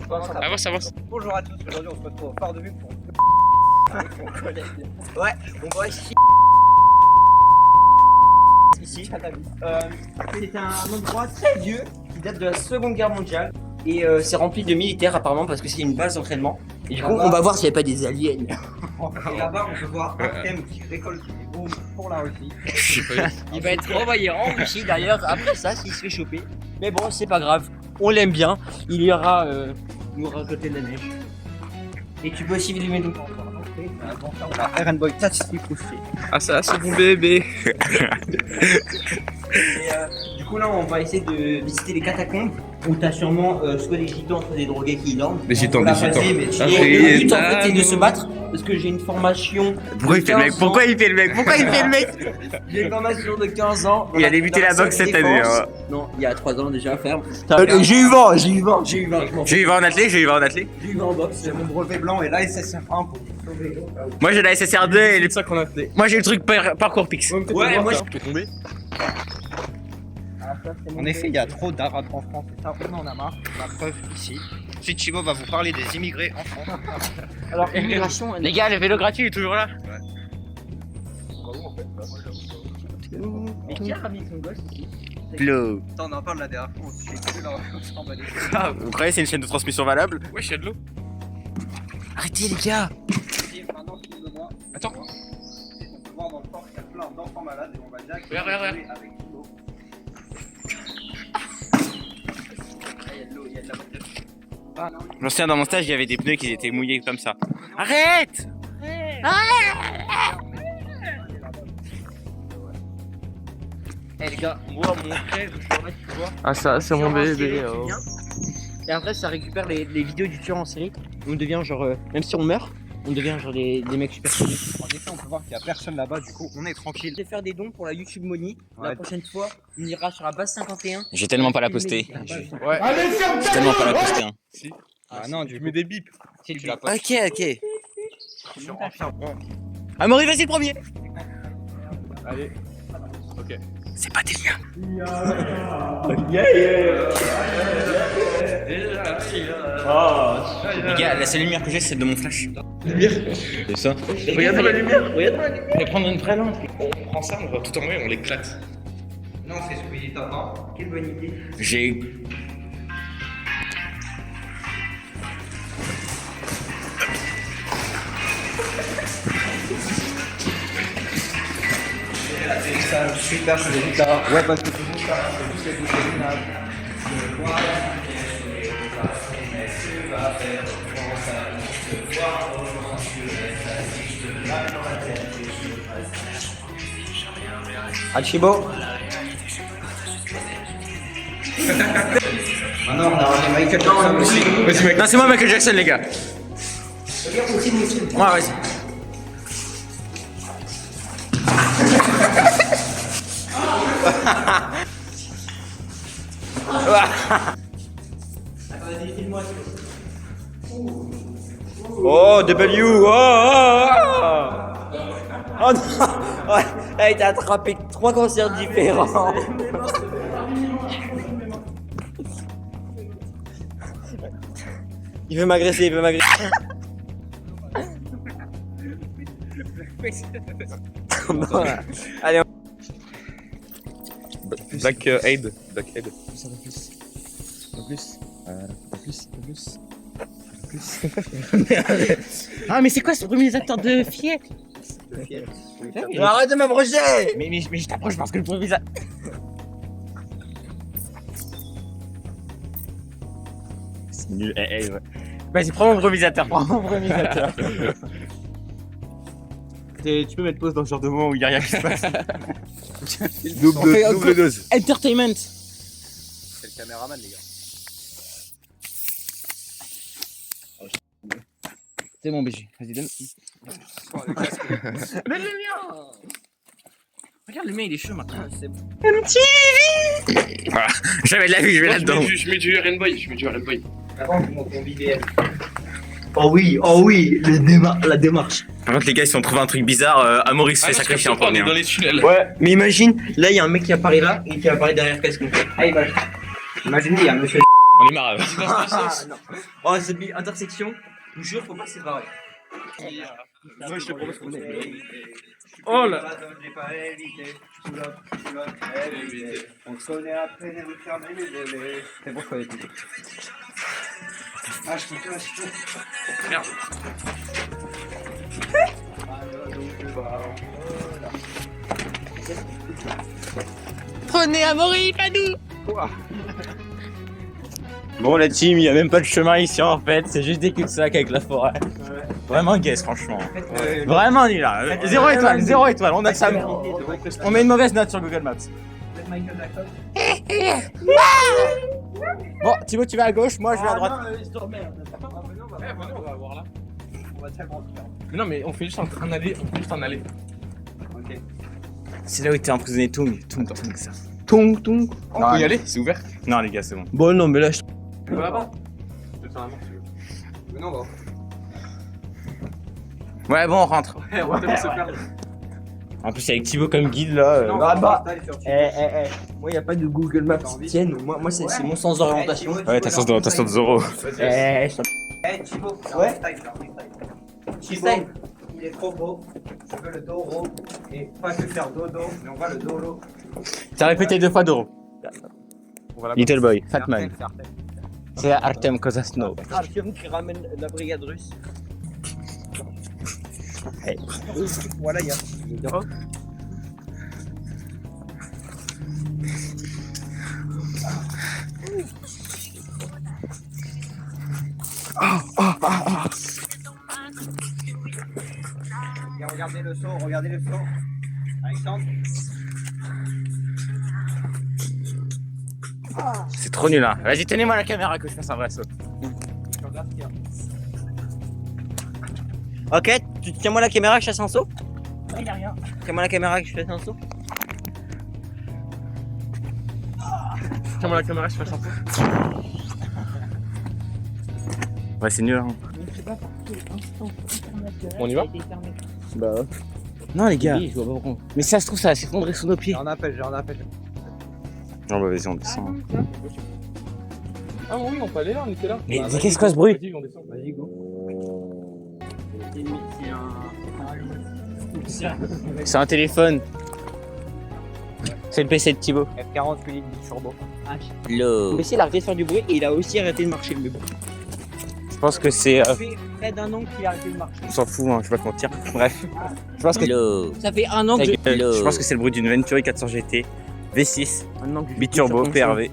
Avance, avance. Bonjour à tous, aujourd'hui on se retrouve au phare de vue pour avec mon collègue. Ouais, on voit ici. Ici, c'est un endroit très vieux qui date de la Seconde Guerre mondiale et c'est rempli de militaires apparemment parce que c'est une base d'entraînement. Et du coup, on va voir s'il n'y a pas des aliens. Et là-bas, on peut voir Artem qui récolte des bombes pour la Russie. Il va être envoyé en Russie d'ailleurs après ça s'il se fait choper. Mais bon, c'est pas grave, on l'aime bien. Il ira nous rajouter de la neige. Et tu peux aussi filmer nous. Iron Boy, touch ce couché. Ah, ça, c'est mon bébé. Et du coup, là, on va essayer de visiter les catacombes où t'as sûrement soit des gitans, soit des drogués qui dorment. Des gitans, Mais le but en fait, c'est de se battre parce que j'ai une formation. Pourquoi il fait le mec? Pourquoi il fait le mec? Pourquoi il fait le mec? J'ai une formation de 15 ans. Il a débuté la boxe cette année. Hein. Non, il y a 3 ans déjà, ferme. J'ai eu vent, J'ai eu 20. J'ai eu vent en athlée, j'ai eu vent en athlée. J'ai eu 20 en boxe. J'ai mon brevet blanc et là, SSR1 pour sauver. Moi j'ai la SSR2 et C'est ça qu'on a fait. moi j'ai le truc parcours pix. Ouais, moi je peux tomber. En effet, il y a trop d'Arabes en France. Et ça, on en a marre. La preuve ici. Ensuite, Chibo va vous parler des immigrés en France. Alors, immigration. Les gars, le vélo gratuit est toujours là. Mais qui a ramené son gosse ici? L'eau. Attends, on en parle la dernière fois. Je sais plus là, on s'en bat les couilles. Ah, vous croyez que c'est une chaîne de transmission valable? Ouais, il y a de l'eau. Arrêtez les gars. Et maintenant, filme-moi. Attends. On peut voir dans le port qu'il y a plein d'enfants malades et on va direct Regarde. jouer avec l'eau. Il y a de la voiture. Je me souviens dans mon stage, il y avait des pneus qui étaient mouillés comme ça. Arrête! Eh les gars, moi mon frère, je le remets, tu vois. Ah, ça, c'est mon bébé. Oh. Et après, ça récupère les vidéos du tueur en série. On devient genre, même si on meurt, on devient genre des mecs super connus. En effet, on peut voir qu'il y a personne là-bas. Du coup, on est tranquille. Je vais faire des dons pour la YouTube Money. La Ouais. prochaine fois, on ira sur la base 51. J'ai tellement pas la poster. Ouais. J'ai tellement pas la poster. Hein. Ah non, Tu mets des bips. C'est Tu le l'as pas. Ok, ok. Amaury, vas-y le premier. Allez. Ok. C'est pas des liens. Les gars, la seule lumière que j'ai, c'est celle de mon flash. Lumière. C'est ça. Regarde la lumière. Regarde. Je vais prendre une vraie lampe. On prend ça, on va tout enlever, on l'éclate. non, c'est Squeezie Tintin. Quelle bonne idée. J'ai. C'est ça, super, je vais là. Ouais, parce que c'est juste ça. C'est juste les bouches Hachibo. Maintenant, on a ramené Michael Jackson aussi. Vas-y, mec. Non, c'est moi Michael Jackson, les gars. Moi, vas-y. Oh, W, Oh non. Ouais, elle t'a attrapé 3 cancers différents. Il veut m'agresser, il veut m'agresser. Bon, allez, Black Aid. Black Aid. Ah, mais c'est quoi ce improvisateur de fier? arrête de m'approcher. Mais je t'approche parce que le improvisateur. C'est nul. Ouais. Vas-y, prends mon improvisateur. Tu peux mettre pause dans ce genre de moment où il n'y a rien qui se passe. Double dose. Entertainment. C'est le caméraman, les gars. C'est mon BG. Vas-y, donne. Donne le mien. Regarde, le mien, il est chaud maintenant. C'est bon. Voilà. J'avais de la vue, je vais là-dedans. Je mets du Iron Boy. Avant, je monte mon BBM. Oh oui, la démarche. Par contre, les gars, si on trouve un truc bizarre, Amaury se fait sacrifier en premier. Dans les tunnels. Ouais, mais imagine, là il y a un mec qui apparaît là et qui apparaît derrière, qu'est-ce qu'on fait? Ah, il va. Imaginez, il y a monsieur. est marrant. Non. Oh, c'est une intersection. Je vous jure, faut pas que c'est pareil. Moi, je te propose qu'on est. Oh là. On sonnait à peine et vous fermez les volets. C'est bon, je connais tout. Ah, je t'en Merde. Prenez Amaury, pas nous. Bon, la team, il y a même pas de chemin ici en fait, c'est juste des cul-de-sac avec la forêt. Vraiment guess, franchement. Vraiment nul là. 0 étoile, 0 étoile, on a ça. On met une mauvaise note sur Google Maps. Bon, Thibaut, tu vas à gauche, moi je vais à droite. On va voir là. Mais non, mais on fait juste un aller. On fait juste un aller. C'est là où t'es emprisonné, Tung, ça. Tung. On peut y aller, c'est ouvert. Non, les gars, c'est bon. Bon, non, mais là, je. On va là-bas. Je vais faire un mort si tu veux. Mais non, on va. Ouais, bon, on rentre. On va tellement se perdre. En plus, avec Thibaut comme guide là. Ah bah. Moi, y a pas de Google Maps qui tienne. Moi c'est mon sens d'orientation. Ouais, t'as sens d'orientation de Zoro. Thibaut, Ouais. Thibaut, il est trop beau. Je veux le doro. Et pas que faire dodo, mais on va le dolo. T'as répété 2 fois Doro. On va là-bas. Little Boy, Fat Man. C'est Artem Kozasno. Artyom qui ramène la brigade russe. Voilà, il y a. Regardez le saut, regardez le saut. Alexandre. C'est trop nul hein. Vas-y, tenez-moi la caméra que je fasse un vrai saut. Ok, tu tiens-moi la caméra que je fasse un saut. Il a rien. Tiens-moi la caméra que je fasse un saut. Tiens-moi la caméra, je fais un saut. Ouais, c'est nul hein. On y va? Bah ouais. Non les gars. Mais ça se trouve ça va s'effondrer sous nos pieds. J'en appelle. Non bah vas-y on descend. Ah oui, on peut aller là, on était là. Mais Bah, qu'est-ce que ce bruit? Vas-y, on descend. Vas-y, go. C'est un téléphone. C'est le PC de Thibaut. F40 Philippe Turbo. Lo. Mais il a arrêté de faire du bruit et il a aussi arrêté de marcher. Mais bon. Je pense que c'est. Ça fait près d'un an qu'il a arrêté de marcher. On s'en fout, hein, je vais pas te mentir. Bref. Je pense que. Ça fait un an que Je pense que c'est le bruit d'une Venturi 400 GT V6 Maintenant que je joue biturbo que sur console. PRV.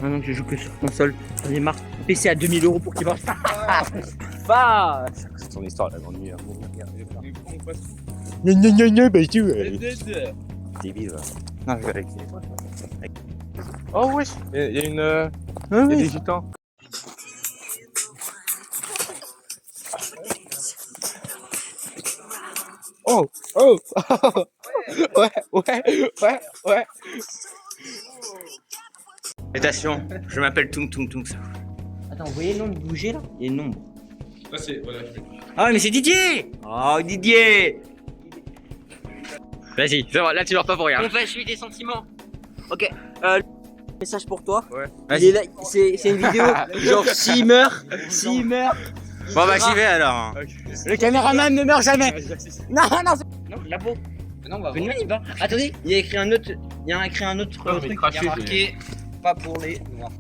Maintenant que je joue que sur console, j'en ai marre. PC à 2000 € pour qu'il marche. Bah. C'est ton histoire la grande nuit. Bah, Débile. Non, je vais avec. Oh wesh, il y a une. Il y a des gitans. Oh. Ouais. Attention, je m'appelle Tung. Ça. Attends, vous voyez le nombre bouger là? Il y a une nombre. Là, c'est. Voilà. Ah, mais c'est Didier! Oh, Didier! Vas-y, c'est bon, là tu dors pas pour rien. On va suivre des sentiments. Ok, message pour toi. Ouais. Il est là, c'est une vidéo, genre s'il meurt. Bon bah j'y vais alors. Hein. Le caméraman ne meurt jamais. Non. Non, là-bas. Non, on va voir. Il va. Attendez, il y a écrit un autre, Ah, mais truc. Il y cracher, a marqué pas pour les noirs.